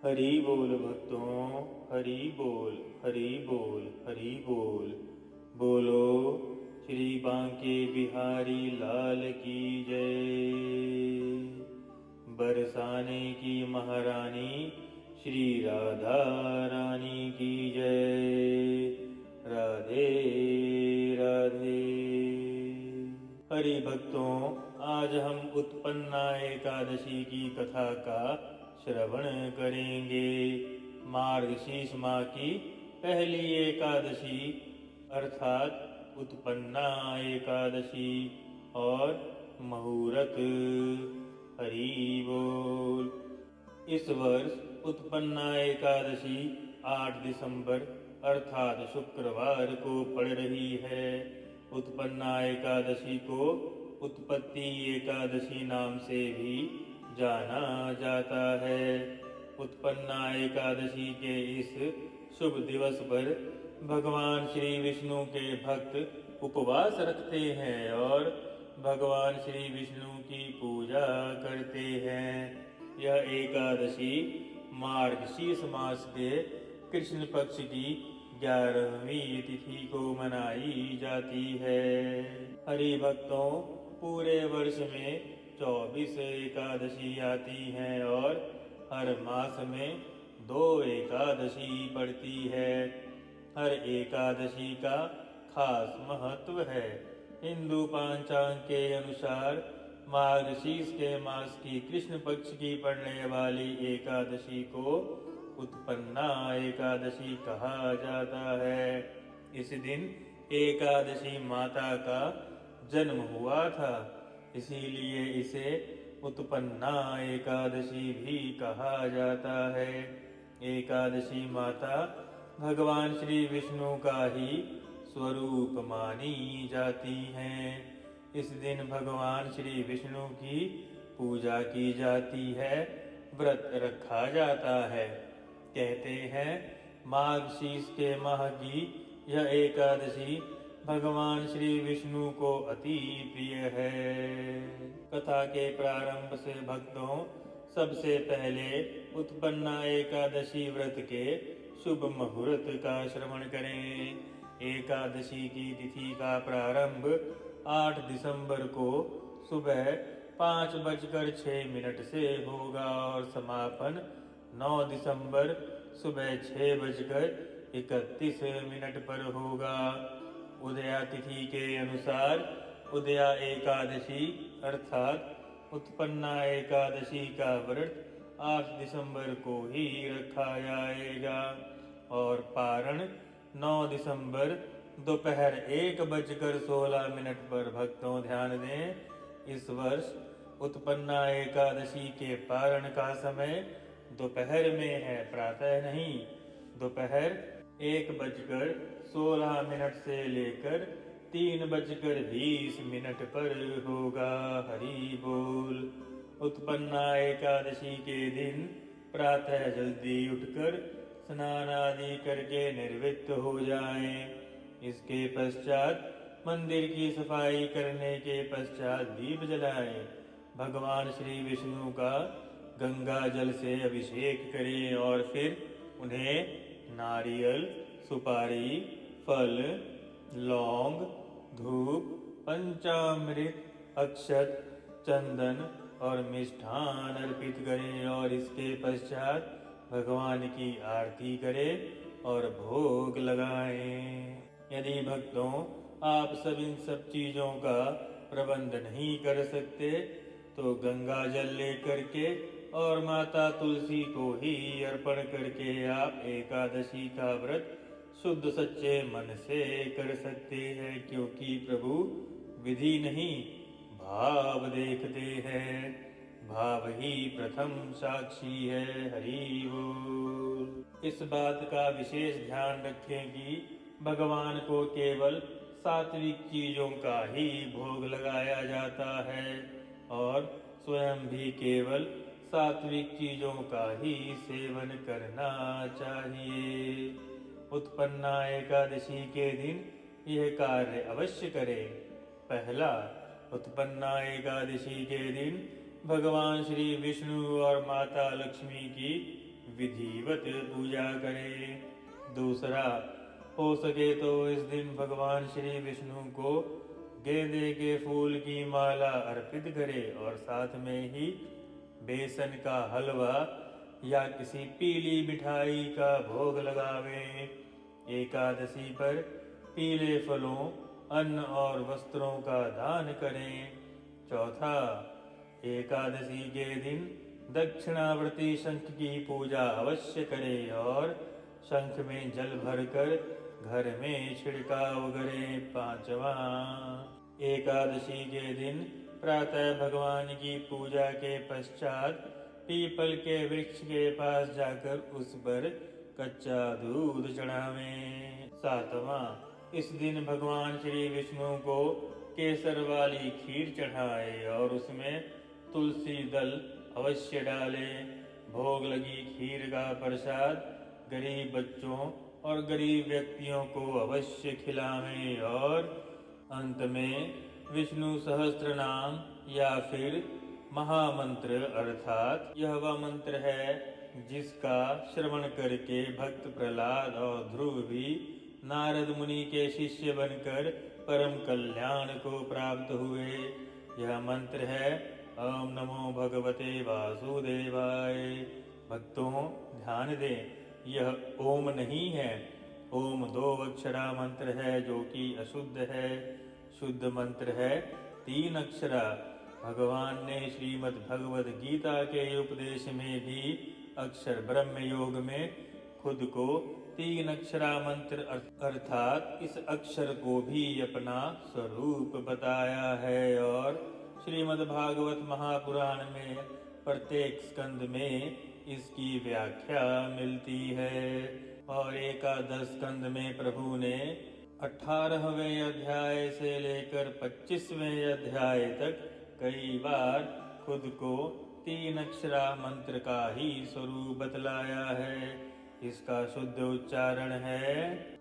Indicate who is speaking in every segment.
Speaker 1: हरि बोल भक्तों, हरि बोल, हरि बोल, हरि बोल। बोलो श्री बांके बिहारी लाल की जय। बरसाने की महारानी श्री राधा रानी की जय। राधे राधे। हरि भक्तों, आज हम उत्पन्ना एकादशी की कथा का श्रवण करेंगे। मार्गशीर्ष माह की पहली एकादशी अर्थात उत्पन्ना एकादशी और मुहूर्त। हरि बोल। इस वर्ष उत्पन्ना एकादशी 8 दिसंबर अर्थात शुक्रवार को पड़ रही है। उत्पन्ना एकादशी को उत्पत्ति एकादशी नाम से भी जाना जाता है। उत्पन्ना एकादशी के इस शुभ दिवस पर भगवान श्री विष्णु के भक्त उपवास रखते हैं और भगवान श्री विष्णु की पूजा करते हैं। यह एकादशी मार्गशीर्ष मास के कृष्ण पक्ष की 11वीं तिथि को मनाई जाती है। हरि भक्तों, पूरे वर्ष में 24 एकादशी आती हैं और हर मास में 2 एकादशी पड़ती है। हर एकादशी का खास महत्व है। हिंदू पंचांग के अनुसार मार्गशीर्ष के मास की कृष्ण पक्ष की पड़ने वाली एकादशी को उत्पन्ना एकादशी कहा जाता है। इस दिन एकादशी माता का जन्म हुआ था, इसीलिए इसे उत्पन्ना एकादशी भी कहा जाता है। एकादशी माता भगवान श्री विष्णु का ही स्वरूप मानी जाती हैं। इस दिन भगवान श्री विष्णु की पूजा की जाती है, व्रत रखा जाता है। कहते हैं मार्गशीर्ष के माह की यह एकादशी भगवान श्री विष्णु को अति प्रिय है। कथा के प्रारंभ से भक्तों, सबसे पहले उत्पन्ना एकादशी व्रत के शुभ मुहूर्त का श्रवण करें। एकादशी की तिथि का प्रारंभ 8 दिसंबर को सुबह 5:06 से होगा और समापन 9 दिसंबर सुबह 6:31 पर होगा। उदया तिथि के अनुसार उदया एकादशी अर्थात उत्पन्ना एकादशी का व्रत 8 दिसंबर को ही रखा जाएगा और पारण 9 दिसंबर दोपहर 1:16 पर। भक्तों ध्यान दें, इस वर्ष उत्पन्ना एकादशी के पारण का समय दोपहर में है, प्रातः नहीं। दोपहर 1:16 से लेकर 3:20 पर होगा। हरि बोल। उत्पन्ना एकादशी के दिन प्रातः जल्दी उठकर स्नान आदि करके निवृत्त हो जाएं। इसके पश्चात मंदिर की सफाई करने के पश्चात दीप जलाएं। भगवान श्री विष्णु का गंगा जल से अभिषेक करें और फिर उन्हें नारियल, सुपारी, फल, लौंग, धूप, पंचामृत, अक्षत, चंदन और मिष्ठान अर्पित करें और इसके पश्चात भगवान की आरती करें और भोग लगाएं। यदि भक्तों आप इन सब चीजों का प्रबंध नहीं कर सकते तो गंगा जल लेकर के और माता तुलसी को ही अर्पण करके आप एकादशी का व्रत शुद्ध सच्चे मन से कर सकते हैं, क्योंकि प्रभु विधि नहीं भाव देखते हैं। भाव ही प्रथम साक्षी है। हरि बोल। इस बात का विशेष ध्यान रखें कि भगवान को केवल सात्विक चीजों का ही भोग लगाया जाता है और स्वयं भी केवल सात्विक चीजों का ही सेवन करना चाहिए। उत्पन्ना एकादशी के दिन यह कार्य अवश्य करें। पहला, उत्पन्ना एकादशी के दिन भगवान श्री विष्णु और माता लक्ष्मी की विधिवत पूजा करे। दूसरा, हो सके तो इस दिन भगवान श्री विष्णु को गेंदे के फूल की माला अर्पित करे और साथ में ही बेसन का हलवा या किसी पीली मिठाई का भोग लगावे। एकादशी पर पीले फलों, अन्न और वस्त्रों का दान करें। चौथा, एकादशी के दिन दक्षिणावर्ती शंख की पूजा अवश्य करें और शंख में जल भरकर घर में छिड़काव करें। पांचवा, एकादशी के दिन प्रातः भगवान की पूजा के पश्चात पीपल के वृक्ष के पास जाकर उस पर कच्चा दूध चढ़ावें। सातवां, इस दिन भगवान श्री विष्णु को केसर वाली खीर चढ़ाए और उसमें तुलसी दल अवश्य डाले। भोग लगी खीर का प्रसाद गरीब बच्चों और गरीब व्यक्तियों को अवश्य खिलावें। और अंत में विष्णु सहस्त्र नाम या फिर महामंत्र, अर्थात यह वह मंत्र है जिसका श्रवण करके भक्त प्रहलाद और ध्रुव भी नारद मुनि के शिष्य बनकर परम कल्याण को प्राप्त हुए। यह मंत्र है ओम नमो भगवते वासुदेवाय। भक्तों ध्यान दें, यह ओम नहीं है। ओम 2 अक्षरा मंत्र है जो कि अशुद्ध है। शुद्ध मंत्र है 3 अक्षरा। भगवान ने श्रीमद् भगवद गीता के उपदेश में भी अक्षर ब्रह्म योग में खुद को 3 अक्षरा मंत्र अर्थात इस अक्षर को भी अपना स्वरूप बताया है। और श्रीमद् भागवत महापुराण में प्रत्येक स्कंद में इसकी व्याख्या मिलती है। और एकादश स्कंद में प्रभु ने 18वें अध्याय से लेकर 25वें अध्याय तक कई बार खुद को 3 अक्षरा मंत्र का ही स्वरूप बतलाया है। इसका शुद्ध उच्चारण है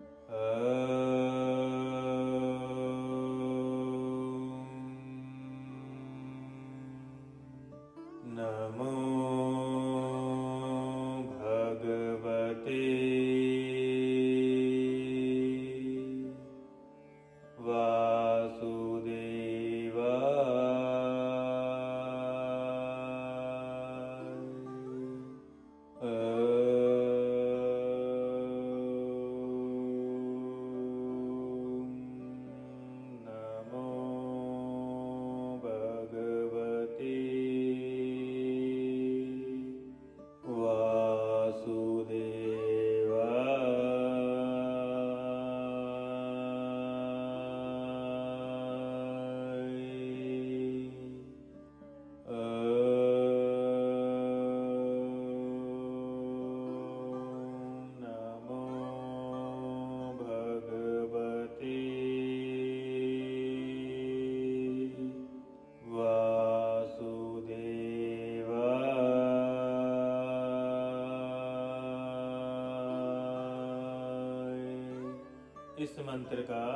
Speaker 1: नमो भगवते इस मंत्र का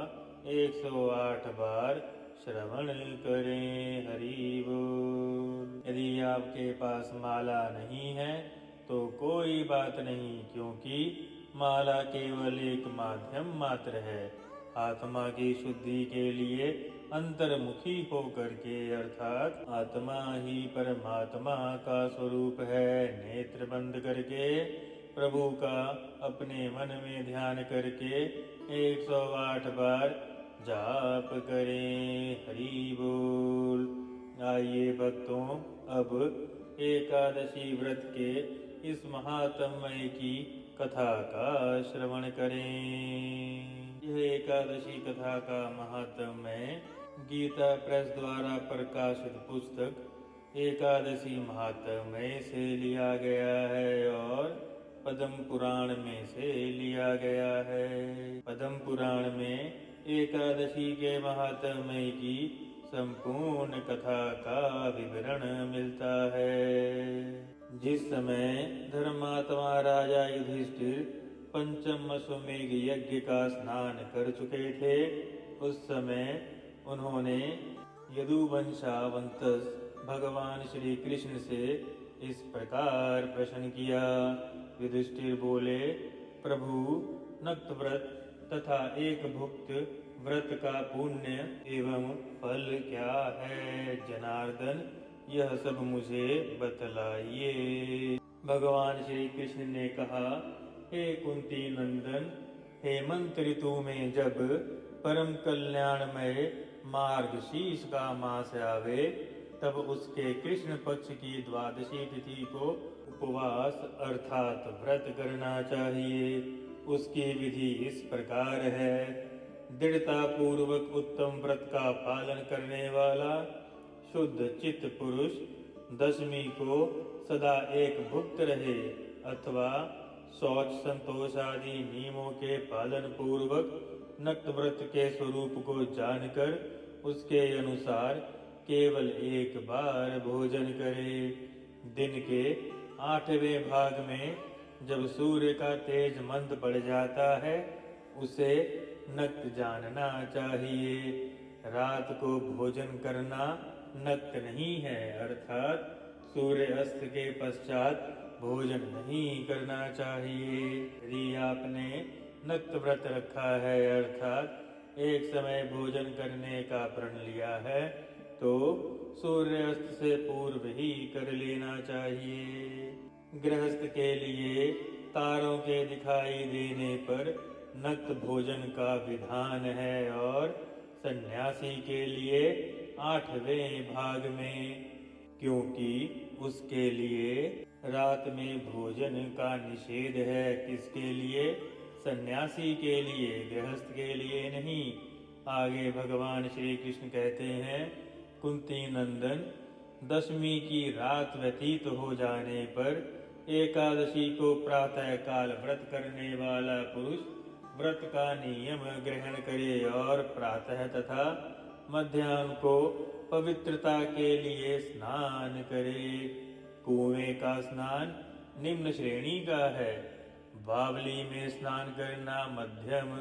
Speaker 1: 108 बार श्रवण करें। हरि बोल। यदि आपके पास माला नहीं है तो कोई बात नहीं, क्योंकि माला केवल एक माध्यम मात्र है। आत्मा की शुद्धि के लिए अंतर्मुखी होकर के अर्थात आत्मा ही परमात्मा का स्वरूप है। नेत्र बंद करके प्रभु का अपने मन में ध्यान करके 108 बार जाप करें। हरि बोल। आइए भक्तों, अब एकादशी व्रत के इस महात्म्य की कथा का श्रवण करें। यह एकादशी कथा का महात्म्य गीता प्रेस द्वारा प्रकाशित पुस्तक एकादशी महात्म्य से लिया गया है और पद्म पुराण में से लिया गया है। पद्म पुराण में एकादशी के महात्म्य की संपूर्ण कथा का विवरण मिलता है। जिस समय धर्मात्मा राजा युधिष्ठिर पंचम अश्वमेघ यज्ञ का स्नान कर चुके थे, उस समय उन्होंने यदुवंशावंतस भगवान श्री कृष्ण से इस प्रकार प्रश्न किया। युधिष्ठिर बोले, प्रभु, नक्त व्रत तथा एक भुक्त व्रत का पुण्य एवं फल क्या है जनार्दन, यह सब मुझे बतलाइए। भगवान श्री कृष्ण ने कहा, हे कुंती नंदन, हेमंत ऋतु में जब परम कल्याणमय मार्गशीर्ष का मास आवे, तब उसके कृष्ण पक्ष की द्वादशी तिथि को उपवास अर्थात व्रत करना चाहिए। उसकी विधि इस प्रकार है, दृढ़ता पूर्वक उत्तम व्रत का पालन करने वाला शुद्ध चित्त पुरुष दशमी को सदा एक भुक्त रहे अथवा शौच संतोष आदि नियमों के पालन पूर्वक नक्त व्रत के स्वरूप को जानकर उसके अनुसार केवल एक बार भोजन करे। दिन के 8वें भाग में जब सूर्य का तेज मंद पड़ जाता है, उसे नक्त जानना चाहिए। रात को भोजन करना नक्त नहीं है, अर्थात सूर्य अस्त के पश्चात भोजन नहीं करना चाहिए। यदि आपने नक्त व्रत रखा है, अर्थात एक समय भोजन करने का प्रण लिया है, तो सूर्यास्त से पूर्व ही कर लेना चाहिए। गृहस्थ के लिए तारों के दिखाई देने पर नक्त भोजन का विधान है और सन्यासी के लिए 8वें भाग में, क्योंकि उसके लिए रात में भोजन का निषेध है। किसके लिए? सन्यासी के लिए, गृहस्थ के लिए नहीं। आगे भगवान श्री कृष्ण कहते हैं, कुंती नंदन, दशमी की रात व्यतीत हो जाने पर एकादशी को प्रातः काल व्रत करने वाला पुरुष व्रत का नियम ग्रहण करे और प्रातः तथा मध्याह्न को पवित्रता के लिए स्नान करे। कुएं का स्नान निम्न श्रेणी का है, बावली में स्नान करना मध्यम,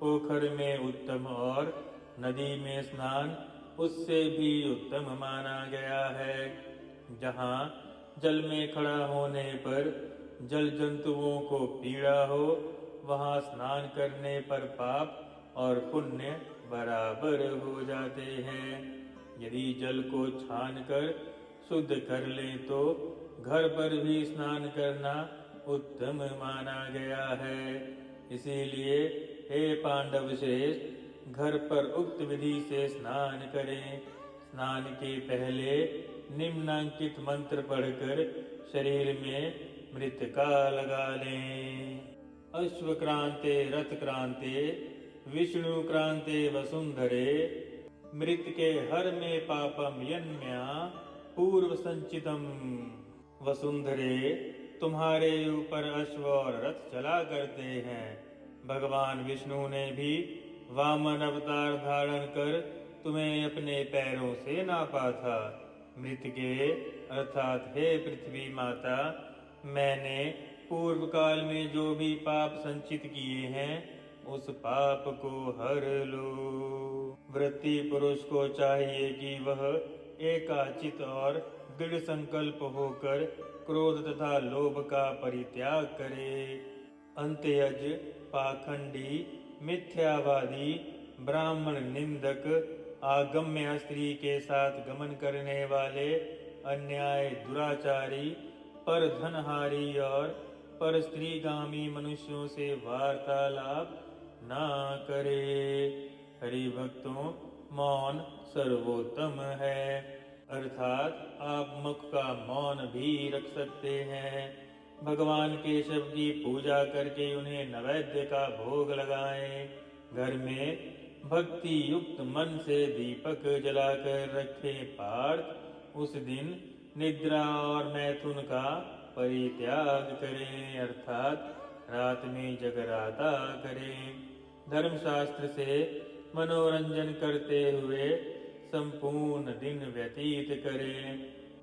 Speaker 1: पोखर में उत्तम और नदी में स्नान उससे भी उत्तम माना गया है। जहाँ जल में खड़ा होने पर जल जंतुओं को पीड़ा हो, वहाँ स्नान करने पर पाप और पुण्य बराबर हो जाते हैं। यदि जल को छानकर शुद्ध कर लें तो घर पर भी स्नान करना उत्तम माना गया है। इसीलिए हे पांडव श्रेष्ठ, घर पर उक्त विधि से स्नान करें। स्नान के पहले निम्नांकित मंत्र पढ़कर शरीर में मृतिका लगा लें। अश्वक्रांते रथक्रांते विष्णु क्रांते वसुंधरे, मृत के हर में पापम यन्म्या पूर्व संचितम। वसुंधरे, तुम्हारे ऊपर अश्व और रथ चला करते हैं। भगवान विष्णु ने भी वामन अवतार धारण कर तुम्हें अपने पैरों से नापा था। मृतके अर्थात हे पृथ्वी माता, मैंने पूर्व काल में जो भी पाप संचित किए हैं, उस पाप को हर लो। व्रती पुरुष को चाहिए कि वह एकाचित और दृढ़ संकल्प होकर क्रोध तथा लोभ का परित्याग करे। अंत्यज, पाखंडी, मिथ्यावादी, ब्राह्मण निंदक, आगम्य स्त्री के साथ गमन करने वाले, अन्याय दुराचारी, पर धनहारी और पर स्त्रीगामी मनुष्यों से वार्तालाप ना करे। हरि भक्तों, मौन सर्वोत्तम है, अर्थात आप मुख का मौन भी रख सकते हैं। भगवान केशव की पूजा करके उन्हें नैवेद्य का भोग लगाएं। घर में भक्ति युक्त मन से दीपक जलाकर रखें। पार्थ, उस दिन निद्रा और मैथुन का परित्याग करें, अर्थात रात में जगराता करें। धर्मशास्त्र से मनोरंजन करते हुए संपूर्ण दिन व्यतीत करें।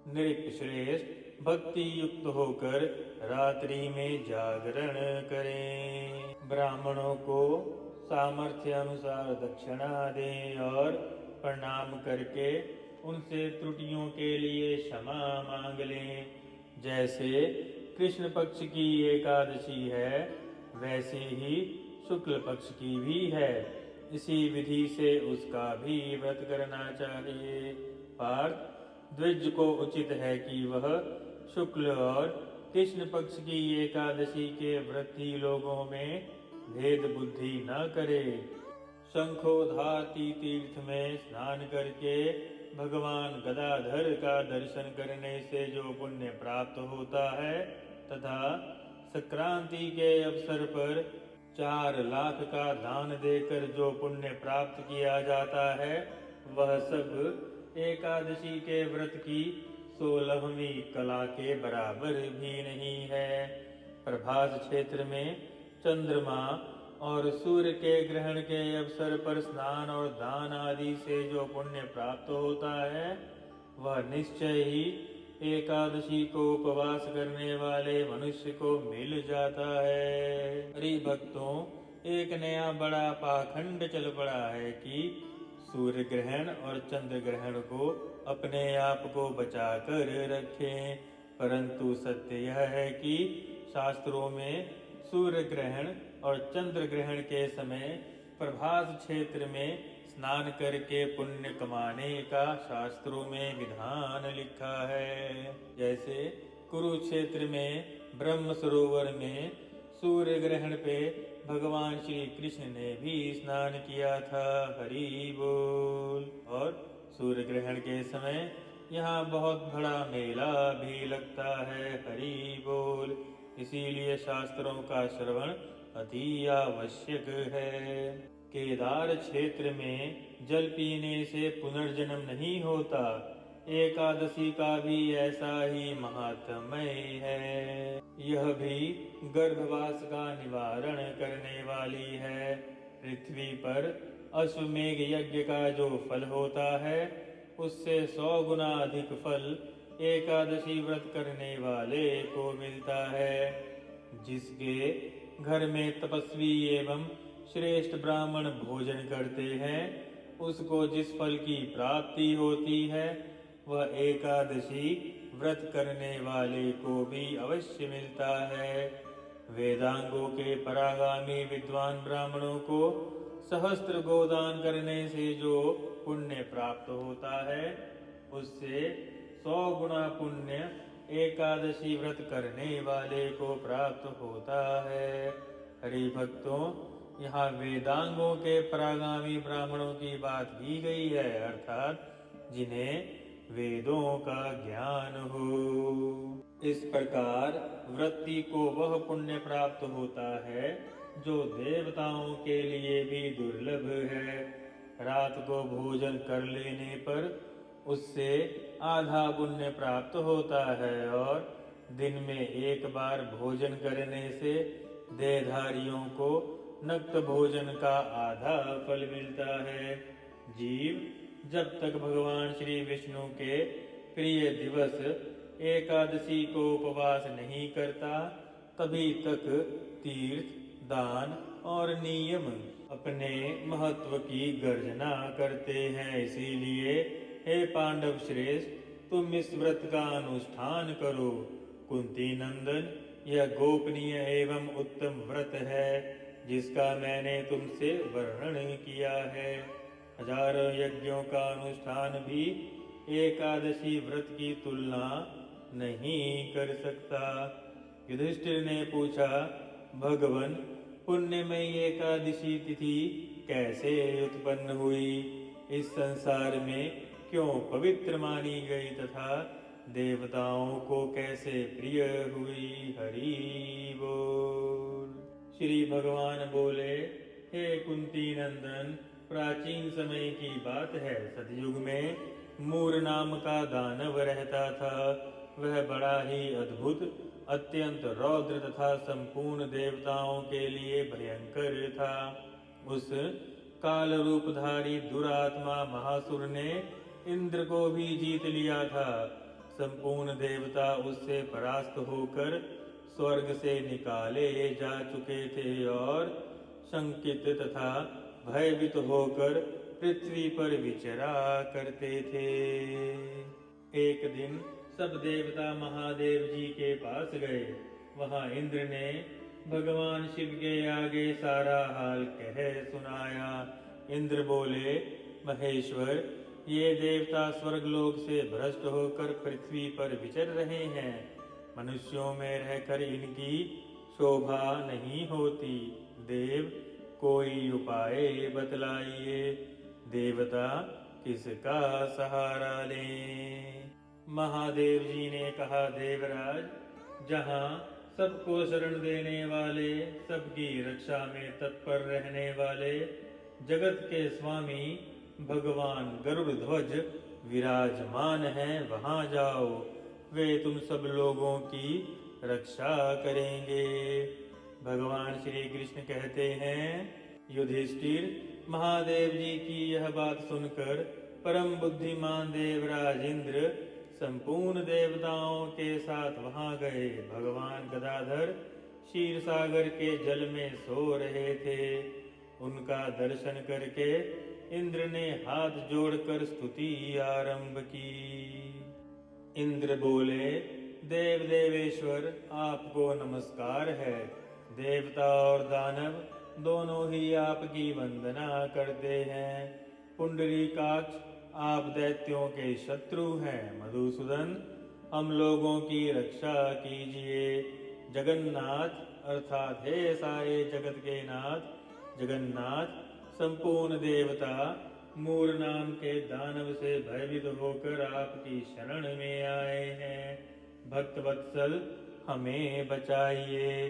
Speaker 1: नृप श्रेष्ठ भक्ति युक्त होकर रात्रि में जागरण करें। ब्राह्मणों को सामर्थ्य अनुसार दक्षिणा दें और प्रणाम करके उनसे त्रुटियों के लिए क्षमा मांग लें। जैसे कृष्ण पक्ष की एकादशी है, वैसे ही शुक्ल पक्ष की भी है। इसी विधि से उसका भी व्रत करना चाहिए। पार्थ, द्विज को उचित है कि वह शुक्ल और कृष्ण पक्ष की एकादशी के व्रती लोगों में भेद बुद्धि न करे। शंखोधाती तीर्थ में स्नान करके भगवान गदाधर का दर्शन करने से जो पुण्य प्राप्त होता है तथा संक्रांति के अवसर पर 4 लाख का दान देकर जो पुण्य प्राप्त किया जाता है, वह सब एकादशी के व्रत की 16वीं कला के बराबर भी नहीं है। प्रभास क्षेत्र में चंद्रमा और सूर्य के ग्रहण के अवसर पर स्नान और दान आदि से जो पुण्य प्राप्त होता है, वह निश्चय ही एकादशी को उपवास करने वाले मनुष्य को मिल जाता है। हरि भक्तों, एक नया बड़ा पाखंड चल पड़ा है कि सूर्य ग्रहण और चंद्र ग्रहण को अपने आप को बचा कर रखें, परंतु सत्य यह है कि शास्त्रों में सूर्य ग्रहण और चंद्र ग्रहण के समय प्रभास क्षेत्र में स्नान करके पुण्य कमाने का शास्त्रों में विधान लिखा है। जैसे कुरुक्षेत्र में ब्रह्म सरोवर में सूर्य ग्रहण पे भगवान श्री कृष्ण ने भी स्नान किया था। हरि बोल। और सूर्य ग्रहण के समय यहाँ बहुत बड़ा मेला भी लगता है। हरि बोल। इसीलिए शास्त्रों का श्रवण अति आवश्यक है। केदार क्षेत्र में जल पीने से पुनर्जन्म नहीं होता, एकादशी का भी ऐसा ही महात्म्य है। यह भी गर्भवास का निवारण करने वाली है। पृथ्वी पर अश्वमेघ यज्ञ का जो फल होता है, उससे 100 गुना अधिक फल एकादशी व्रत करने वाले को मिलता है। जिसके घर में तपस्वी एवं श्रेष्ठ ब्राह्मण भोजन करते हैं, उसको जिस फल की प्राप्ति होती है, वह एकादशी व्रत करने वाले को भी अवश्य मिलता है। वेदांगों के परागामी विद्वान ब्राह्मणों को सहस्त्र गोदान करने से जो पुण्य प्राप्त होता है, उससे 100 गुना पुण्य एकादशी व्रत करने वाले को प्राप्त होता है। हरि भक्तों, यहाँ वेदांगों के परागामी ब्राह्मणों की बात की गई है, अर्थात जिन्हें वेदों का ज्ञान हो। इस प्रकार वृत्ति को वह पुण्य प्राप्त होता है जो देवताओं के लिए भी दुर्लभ है। रात को भोजन कर लेने पर उससे आधा पुण्य प्राप्त होता है और दिन में एक बार भोजन करने से देहधारियों को नक्त भोजन का आधा फल मिलता है। जीव जब तक भगवान श्री विष्णु के प्रिय दिवस एकादशी को उपवास नहीं करता, तभी तक तीर्थ, दान और नियम अपने महत्व की गर्जना करते हैं। इसीलिए हे पांडव श्रेष्ठ, तुम इस व्रत का अनुष्ठान करो। कुंती नंदन, यह गोपनीय एवं उत्तम व्रत है जिसका मैंने तुमसे वर्णन किया है। हजारों यज्ञों का अनुष्ठान भी एकादशी व्रत की तुलना नहीं कर सकता। युधिष्ठिर ने पूछा, भगवन, पुण्यमयी एकादशी तिथि कैसे उत्पन्न हुई? इस संसार में क्यों पवित्र मानी गई तथा देवताओं को कैसे प्रिय हुई? हरि बोल। श्री भगवान बोले, हे कुंती नंदन, प्राचीन समय की बात है। सतयुग में मूर नाम का दानव रहता था। वह बड़ा ही अद्भुत, अत्यंत रौद्र तथा संपूर्ण देवताओं के लिए भयंकर था। उस काल रूपधारी दुरात्मा महासुर ने इंद्र को भी जीत लिया था। संपूर्ण देवता उससे परास्त होकर स्वर्ग से निकाले जा चुके थे और शंकित तथा भयभीत होकर पृथ्वी पर विचरा करते थे। एक दिन सब देवता महादेव जी के पास गए। वहां इंद्र ने भगवान शिव के आगे सारा हाल कह सुनाया। इंद्र बोले, महेश्वर, ये देवता स्वर्गलोक से भ्रष्ट होकर पृथ्वी पर विचर रहे हैं। मनुष्यों में रहकर इनकी शोभा नहीं होती। देव, कोई उपाय बतलाइए। देवता किसका सहारा लें? महादेव जी ने कहा, देवराज, जहाँ सबको शरण देने वाले, सबकी रक्षा में तत्पर रहने वाले जगत के स्वामी भगवान गरुड़ ध्वज विराजमान हैं, वहां जाओ। वे तुम सब लोगों की रक्षा करेंगे। भगवान श्री कृष्ण कहते हैं, युधिष्ठिर, महादेव जी की यह बात सुनकर परम बुद्धिमान देवराज इंद्र संपूर्ण देवताओं के साथ वहां गए। भगवान गदाधर क्षीर सागर के जल में सो रहे थे। उनका दर्शन करके इंद्र ने हाथ जोड़कर स्तुति आरंभ की। इंद्र बोले, देव देवेश्वर, आपको नमस्कार है। देवता और दानव दोनों ही आपकी वंदना करते हैं। पुंडरीकाक्ष, आप दैत्यों के शत्रु हैं। मधुसूदन, हम लोगों की रक्षा कीजिए। जगन्नाथ, अर्थात हे सारे जगत के नाथ जगन्नाथ, संपूर्ण देवता मूर नाम के दानव से भयभीत होकर आपकी शरण में आए हैं। भक्त वत्सल, हमें बचाइए।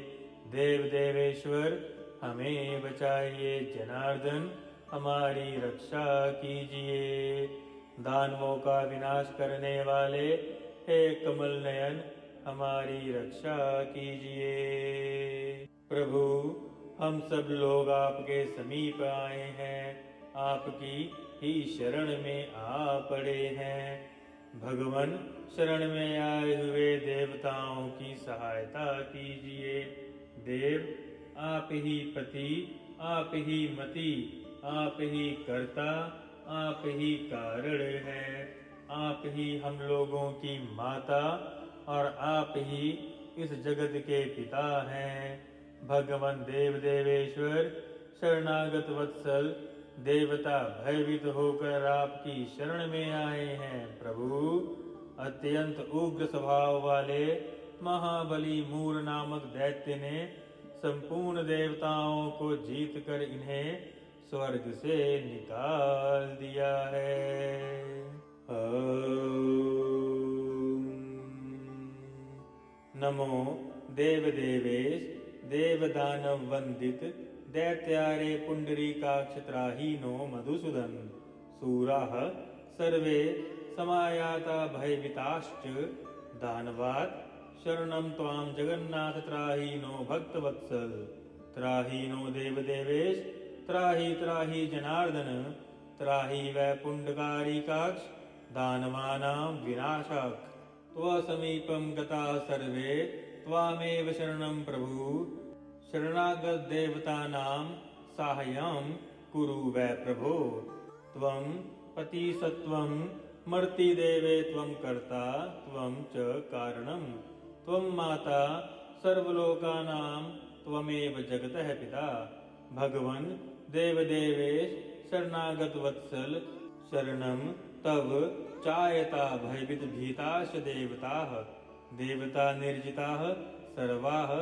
Speaker 1: देव देवेश्वर, हमें बचाइए। जनार्दन, हमारी रक्षा कीजिए। दानवों का विनाश करने वाले हे कमल नयन, हमारी रक्षा कीजिए। प्रभु, हम सब लोग आपके समीप आए हैं, आपकी ही शरण में आ पड़े हैं। भगवन, शरण में आए हुए देवताओं की सहायता कीजिए। देव, आप ही पति, आप ही मति, आप ही कर्ता, आप ही कारण हैं। आप ही हम लोगों की माता और आप ही इस जगत के पिता हैं। भगवान देव देवेश्वर, शरणागत वत्सल देवता भयभीत होकर आपकी शरण में आए हैं। प्रभु, अत्यंत उग्र स्वभाव वाले महाबली मूर नामक दैत्य ने संपूर्ण देवताओं को जीतकर इन्हें स्वर्ग से निकाल दिया है। नमो देव देवेश, देव दानव वंदित दैत्यारे पुंडरीकाक्ष त्राहीनो मधुसूदन। सूराः सर्वे समायाता भयभीताश्च दानवात् शरणं त्वां जगन्नाथ त्राहीनो भक्तवत्सल। त्राहीनो देव देवेश, त्राही त्राही जनार्दन, त्राही वै पुंडरीकाक्ष दानवानां विनाशक। त्वसमीपं गताः सर्वे त्वामेव शरणं प्रभु। शरणागत देवतानां साहाय्यं कुरु वै प्रभो। त्वं पतिसत्त्वं मर्तिदेवे त्वं कर्ता त्वं च कारणं। त्वं माता सर्वलोकानां त्वमेव जगतः पिता। भगवन् देवदेवेश, शरणागत वत्सल, शरणं तव चायता भयभीत भीताश्च देवताः। देवता निर्जिताः सर्वाः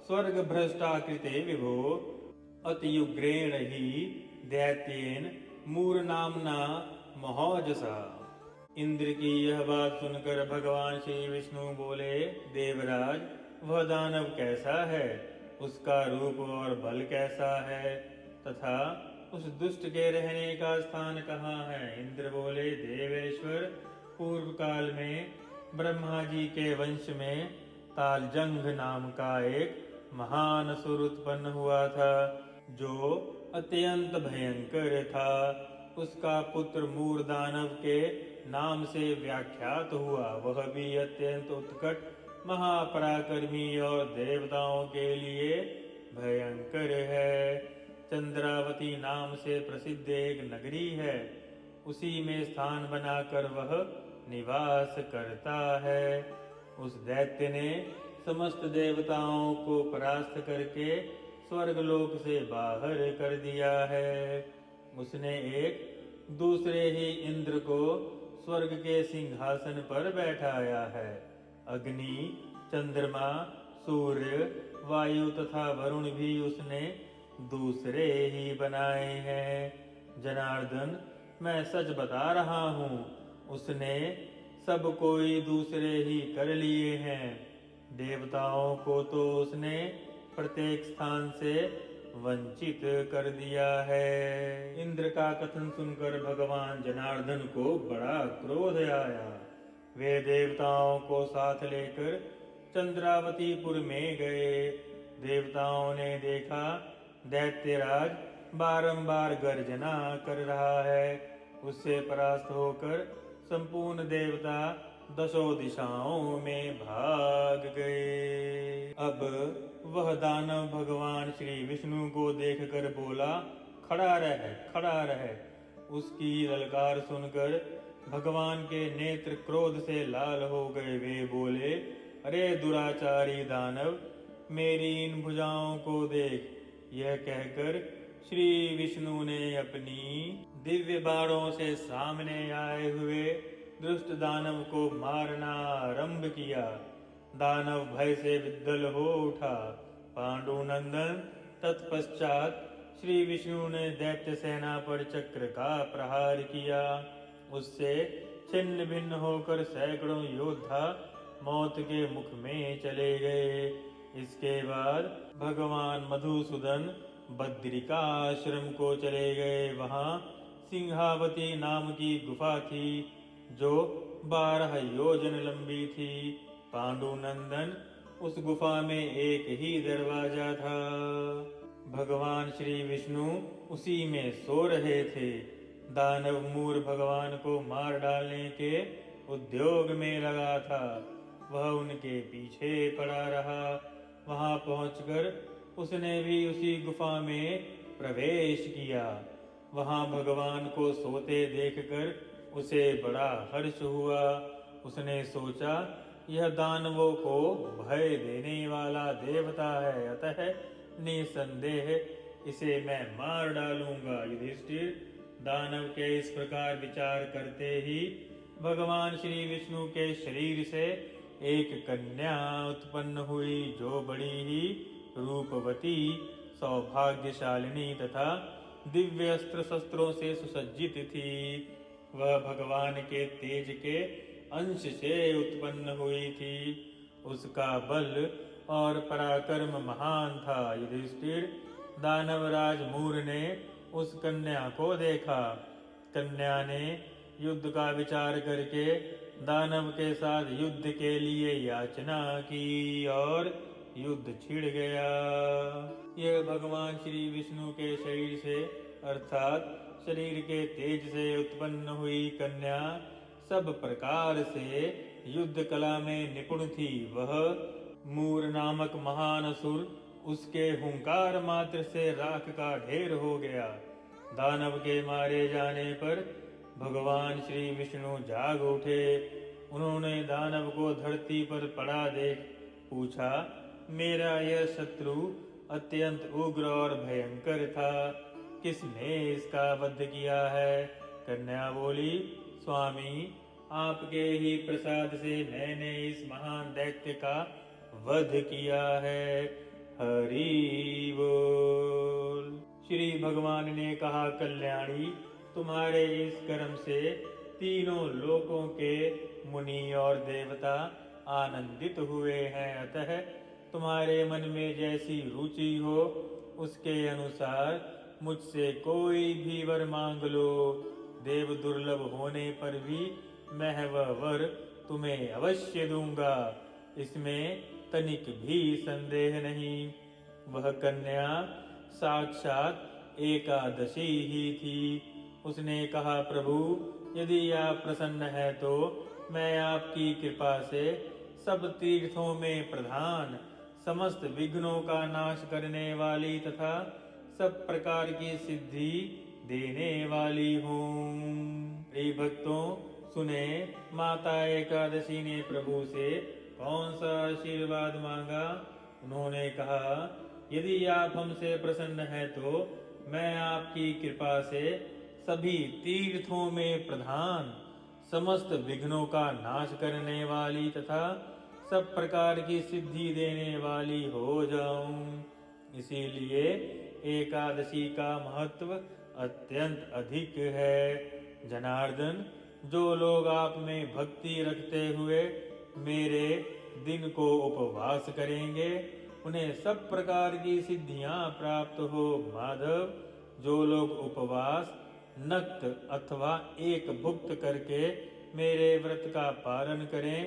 Speaker 1: स्वर्गभ्रष्टा कृते विभो। अतियुग्रेण हि दैत्येन मूर नामना महोजसा। इंद्र की यह बात सुनकर भगवान श्री विष्णु बोले, देवराज, वह दानव कैसा है, उसका रूप और बल कैसा है, तथा उस दुष्ट के रहने का स्थान कहाँ है? इंद्र बोले, देवेश्वर, पूर्व काल में ब्रह्मा जी के वंश में तालजंघ नाम का एक महान असुर उत्पन्न हुआ था, जो अत्यंत भयंकर था। उसका पुत्र मूर दानव के नाम से व्याख्यात हुआ। वह भी अत्यंत उत्कट, महापराक्रमी और देवताओं के लिए भयंकर है। चंद्रावती नाम से प्रसिद्ध एक नगरी है, उसी में स्थान बनाकर वह निवास करता है। उस दैत्य ने समस्त देवताओं को परास्त करके स्वर्गलोक से बाहर कर दिया है। उसने एक दूसरे ही इंद्र को स्वर्ग के सिंहासन पर बैठाया है। अग्नि, चंद्रमा, सूर्य, वायु तथा वरुण भी उसने दूसरे ही बनाए हैं। जनार्दन, मैं सच बता रहा हूँ, उसने सब कोई दूसरे ही कर लिए हैं। देवताओं को तो उसने प्रत्येक स्थान से वंचित कर दिया है। इंद्र का कथन सुनकर भगवान जनार्दन को बड़ा क्रोध आया। वे देवताओं को साथ लेकर चंद्रावतीपुर में गए। देवताओं ने देखा दैत्यराज बारंबार गर्जना कर रहा है। उससे परास्त होकर संपूर्ण देवता दशों दिशाओं में भाग गए। अब वह दानव भगवान श्री विष्णु को देखकर बोला, खड़ा रह, खड़ा रह। उसकी ललकार सुनकर भगवान के नेत्र क्रोध से लाल हो गए। वे बोले, अरे दुराचारी दानव, मेरी इन भुजाओं को देख। यह कहकर श्री विष्णु ने अपनी दिव्य बाणों से सामने आए हुए दुष्ट दानव को मारना आरंभ किया। दानव भय से विद्दल हो उठा। पांडुनंदन, तत्पश्चात श्री विष्णु ने दैत्य सेना पर चक्र का प्रहार किया। उससे छिन्न भिन्न होकर सैकड़ों योद्धा मौत के मुख में चले गए। इसके बाद भगवान मधुसूदन बद्रिकाश्रम को चले गए। वहां सिंहावती नाम की गुफा थी जो 12 योजन लंबी थी। पांडुनंदन, उस गुफा में एक ही दरवाजा था। भगवान श्री विष्णु उसी में सो रहे थे। दानव मूर भगवान को मार डालने के उद्योग में लगा था। वह उनके पीछे पड़ा रहा। वहां पहुंचकर उसने भी उसी गुफा में प्रवेश किया। वहां भगवान को सोते देखकर उसे बड़ा हर्ष हुआ। उसने सोचा, यह दानवों को भय देने वाला देवता है, अतः निसंदेह इसे मैं मार डालूंगा। युधिष्ठिर, दानव के इस प्रकार विचार करते ही भगवान श्री विष्णु के शरीर से एक कन्या उत्पन्न हुई जो बड़ी ही रूपवती, सौभाग्यशालिनी तथा दिव्य अस्त्र शस्त्रों से सुसज्जित थी। वह भगवान के तेज के अंश से उत्पन्न हुई थी। उसका बल और पराक्रम महान था। युधिष्ठिर, दानवराज मूर ने उस कन्या को देखा। कन्या ने युद्ध का विचार करके दानव के साथ युद्ध के लिए याचना की और युद्ध छिड़ गया। यह भगवान श्री विष्णु के शरीर से अर्थात शरीर के तेज से उत्पन्न हुई कन्या सब प्रकार से युद्ध कला में निपुण थी। वह मूर नामक महान असुर उसके हुंकार मात्र से राख का ढेर हो गया। दानव के मारे जाने पर भगवान श्री विष्णु जाग उठे। उन्होंने दानव को धरती पर पड़ा देख पूछा, मेरा यह शत्रु अत्यंत उग्र और भयंकर था, किसने इसका वध किया है? कन्या बोली, स्वामी, आपके ही प्रसाद से मैंने इस महान दैत्य का वध किया है। हरि बोल। श्री भगवान ने कहा, कल्याणी, तुम्हारे इस कर्म से तीनों लोकों के मुनि और देवता आनंदित हुए हैं। अतः तुम्हारे मन में जैसी रुचि हो उसके अनुसार मुझसे कोई भी वर मांग लो। देव दुर्लभ होने पर भी मैं वह वर तुम्हें अवश्य दूंगा, इसमें तनिक भी संदेह नहीं। वह कन्या साक्षात एकादशी ही थी। उसने कहा, प्रभु, यदि आप प्रसन्न हैं तो मैं आपकी कृपा से सब तीर्थों में प्रधान, समस्त विघ्नों का नाश करने वाली तथा सब प्रकार की सिद्धि देने वाली हूँ। प्रिय भक्तों, सुने माता एकादशी ने प्रभु से कौन सा आशीर्वाद मांगा। उन्होंने कहा, यदि आप हमसे प्रसन्न हैं तो मैं आपकी कृपा से सभी तीर्थों में प्रधान, समस्त विघ्नों का नाश करने वाली तथा सब प्रकार की सिद्धि देने वाली हो जाऊं। इसीलिए एकादशी का महत्व अत्यंत अधिक है। जनार्दन, जो लोग आप में भक्ति रखते हुए मेरे दिन को उपवास करेंगे उन्हें सब प्रकार की सिद्धियां प्राप्त हो। माधव, जो लोग उपवास, नक्त अथवा एक भुक्त करके मेरे व्रत का पालन करें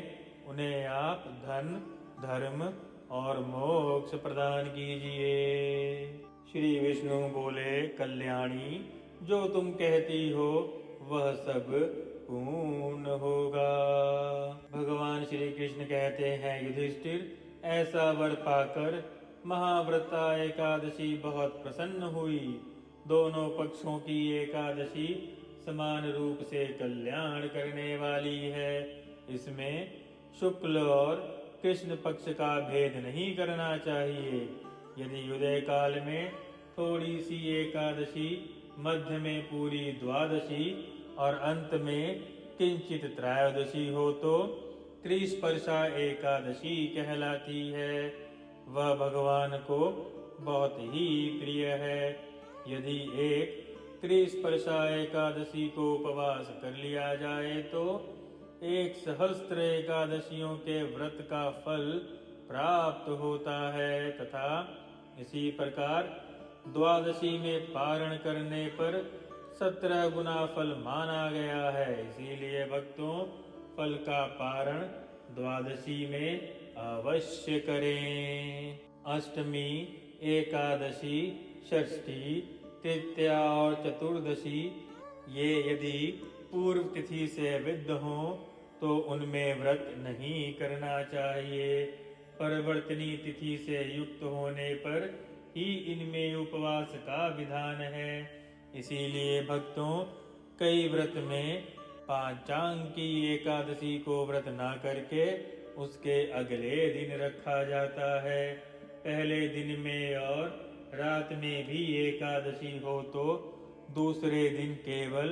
Speaker 1: उन्हें आप धन, धर्म और मोक्ष प्रदान कीजिए। श्री विष्णु बोले, कल्याणी, जो तुम कहती हो वह सब पूर्ण होगा। भगवान श्री कृष्ण कहते हैं, युधिष्ठिर, ऐसा वर पाकर महाव्रता एकादशी बहुत प्रसन्न हुई। दोनों पक्षों की एकादशी समान रूप से कल्याण करने वाली है। इसमें शुक्ल और कृष्ण पक्ष का भेद नहीं करना चाहिए। यदि उदय काल में थोड़ी सी एकादशी, मध्य में पूरी द्वादशी और अंत में किंचित त्रयोदशी हो तो त्रिस्पर्शा एकादशी कहलाती है। वह भगवान को बहुत ही प्रिय है। यदि एक त्रिस्पर्शा एकादशी को उपवास कर लिया जाए तो 1,000 एकादशियों के व्रत का फल प्राप्त होता है तथा इसी प्रकार द्वादशी में पारण करने पर 17 गुना फल माना गया है। इसीलिए भक्तों, फल का पारण द्वादशी में अवश्य करें। अष्टमी, एकादशी, षष्ठी, तृतीया और चतुर्दशी ये यदि पूर्व तिथि से विद्ध हों तो उनमें व्रत नहीं करना चाहिए। परिवर्तनी तिथि से युक्त होने पर ही इनमें उपवास का विधान है। इसीलिए भक्तों, कई व्रत में पांचांग की एकादशी को व्रत ना करके उसके अगले दिन रखा जाता है। पहले दिन में और रात में भी एकादशी हो तो दूसरे दिन केवल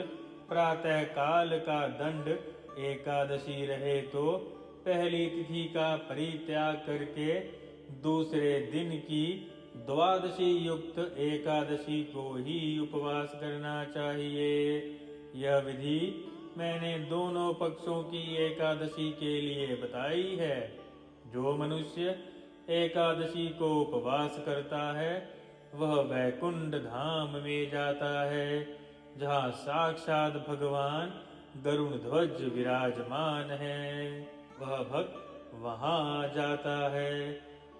Speaker 1: प्रातः काल का दंड एकादशी रहे तो पहली तिथि का परित्याग करके दूसरे दिन की द्वादशी युक्त एकादशी को ही उपवास करना चाहिए। यह विधि मैंने दोनों पक्षों की एकादशी के लिए बताई है। जो मनुष्य एकादशी को उपवास करता है वह वैकुंठ धाम में जाता है, जहाँ साक्षात भगवान गरुण ध्वज विराजमान है। वह भक्त वहाँ जाता है।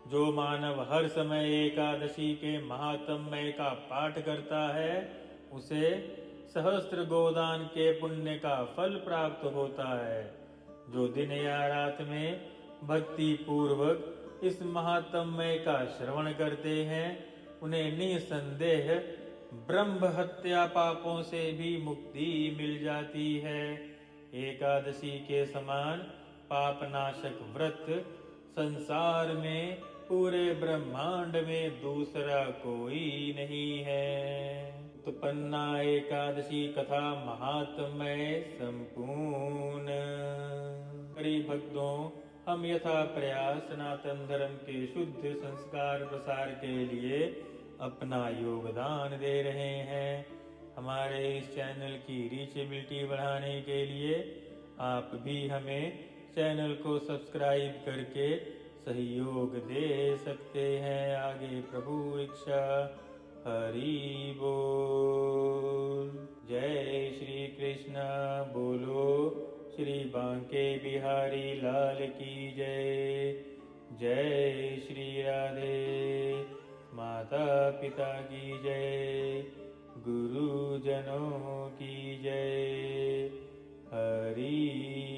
Speaker 1: जो मानव हर समय एकादशी के महात्म्य का पाठ करता है उसे सहस्त्र गोदान के पुण्य का फल प्राप्त होता है। जो दिन या रात में भक्ति पूर्वक इस महात्म्य का श्रवण करते हैं उन्हें निसंदेह ब्रह्म हत्या पापों से भी मुक्ति मिल जाती है। एकादशी के समान पापनाशक व्रत संसार में पूरे ब्रह्मांड में दूसरा कोई नहीं है। उत्पन्ना एकादशी कथा महात्म्य संपूर्ण। हरि भक्तों, हम यथा प्रयास सनातन धर्म के शुद्ध संस्कार प्रसार के लिए अपना योगदान दे रहे हैं। हमारे इस चैनल की रीचेबिलिटी बढ़ाने के लिए आप भी हमें चैनल को सब्सक्राइब करके सहयोग दे सकते हैं। आगे प्रभु इच्छा। हरि बोल। जय श्री कृष्ण। बोलो श्री बांके बिहारी लाल की जय। जय श्री राधे। माता पिता की जय। गुरुजनों की जय। हरि